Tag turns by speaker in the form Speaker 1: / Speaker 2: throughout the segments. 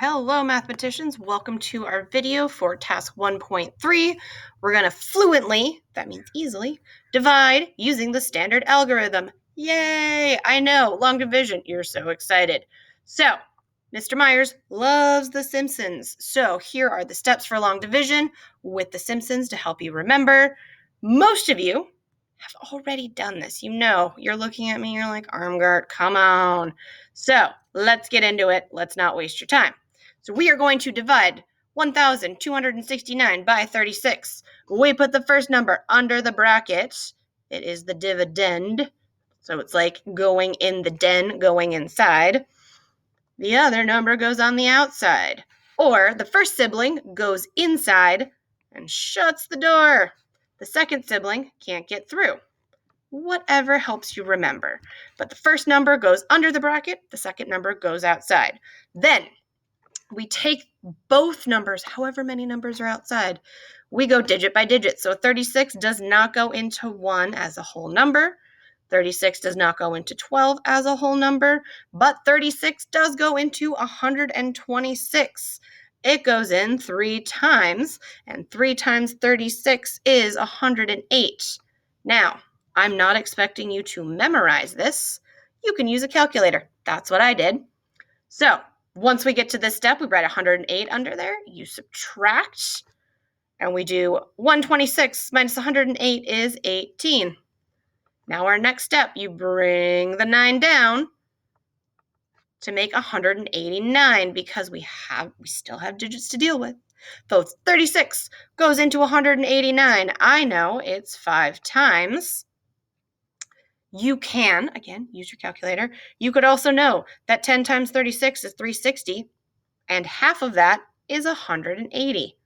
Speaker 1: Hello, mathematicians. Welcome to our video for task 1.3. We're going to fluently, that means easily, divide using the standard algorithm. Yay! I know, long division. You're so excited. So, Mr. Myers loves The Simpsons. So, here are the steps for long division with The Simpsons to help you remember. Most of you have already done this. You know, you're looking at me, you're like, Armgart, come on. So, let's get into it. Let's not waste your time. So we are going to divide 1,269 by 36. We put the first number under the bracket. It is the dividend. So it's like going in the den, going inside. The other number goes on the outside. Or the first sibling goes inside and shuts the door. The second sibling can't get through. Whatever helps you remember. But the first number goes under the bracket, the second number goes outside. Then we take both numbers, however many numbers are outside. We go digit by digit. So 36 does not go into 1 as a whole number. 36 does not go into 12 as a whole number, but 36 does go into 126. It goes in 3 times, and 3 times 36 is 108. Now, I'm not expecting you to memorize this. You can use a calculator. That's what I did. So, once we get to this step, we write 108 under there. You subtract, and we do 126 minus 108 is 18. Now our next step, you bring the 9 down to make 189 because we still have digits to deal with. So 36 goes into 189. I know it's 5 times. You can, again, use your calculator. You could also know that 10 times 36 is 360, and half of that is 180.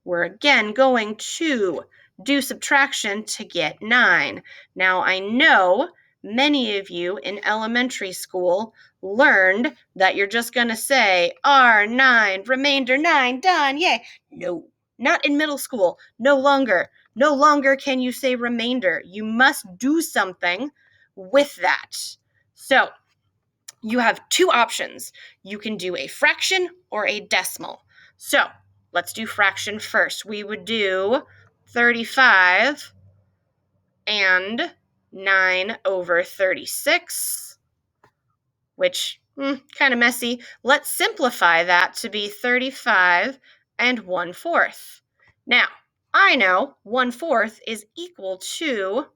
Speaker 1: We're again going to do subtraction to get 9. Now, I know many of you in elementary school learned that you're just going to say R9, remainder 9, done, yay. No, not in middle school, no longer. No longer can you say remainder. You must do something with that. So, you have 2 options. You can do a fraction or a decimal. So, let's do fraction first. We would do 35 and 9 over 36, which, kind of messy. Let's simplify that to be 35 and 1/4. Now, I know 1/4 is equal to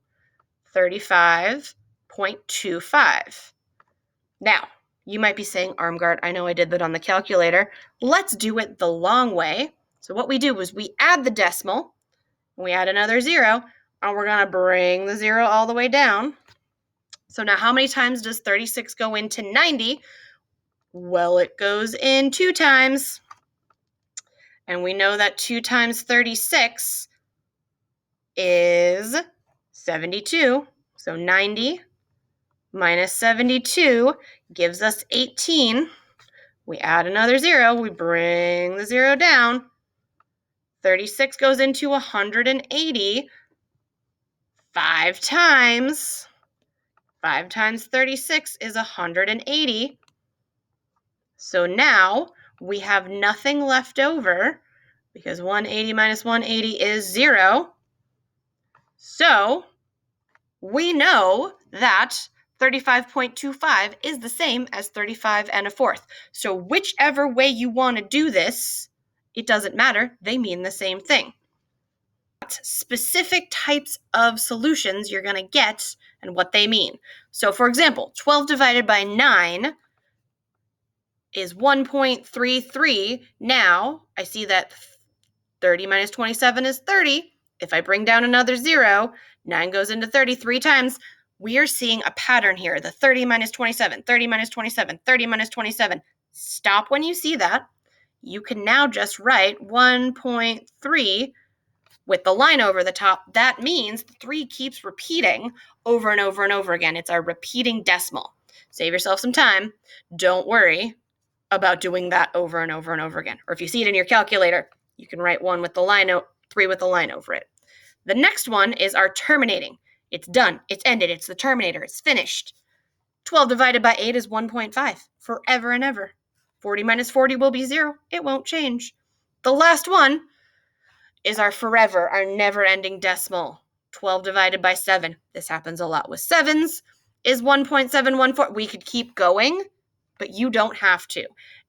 Speaker 1: 35.25. Now, you might be saying, Armgart, I know I did that on the calculator. Let's do it the long way. So what we do is we add the decimal, we add another 0, and we're going to bring the 0 all the way down. So now how many times does 36 go into 90? Well, it goes in 2 times. And we know that 2 times 36 is 72. So 90 minus 72 gives us 18. We add another 0. We bring the 0 down. 36 goes into 180 5 times. 5 times 36 is 180. So now we have nothing left over because 180 minus 180 is 0. So we know that 35.25 is the same as 35 and 1/4. So whichever way you want to do this, it doesn't matter. They mean the same thing. Specific types of solutions you're going to get and what they mean. So for example, 12 divided by 9 is 1.33. Now I see that 30 minus 27 is 30. If I bring down another 0, 9 goes into 30 3 times. We are seeing a pattern here. The 30 minus 27, 30 minus 27, 30 minus 27. Stop when you see that. You can now just write 1.3 with the line over the top. That means the 3 keeps repeating over and over and over again. It's our repeating decimal. Save yourself some time. Don't worry about doing that over and over and over again. Or if you see it in your calculator, you can write 1 with the line 3 with the line over it. The next one is our terminating. It's done. It's ended. It's the terminator. It's finished. 12 divided by 8 is 1.5. Forever and ever. 40 minus 40 will be 0. It won't change. The last one is our forever, our never-ending decimal. 12 divided by 7. This happens a lot with sevens. Is 1.714. We could keep going, but you don't have to.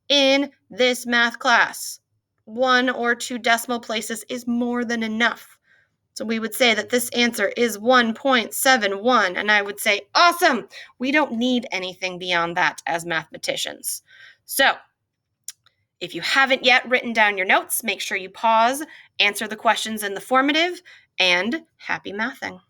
Speaker 1: In this math class, 1 or 2 decimal places is more than enough. So we would say that this answer is 1.71, and I would say, awesome! We don't need anything beyond that as mathematicians. So, if you haven't yet written down your notes, make sure you pause, answer the questions in the formative, and happy mathing.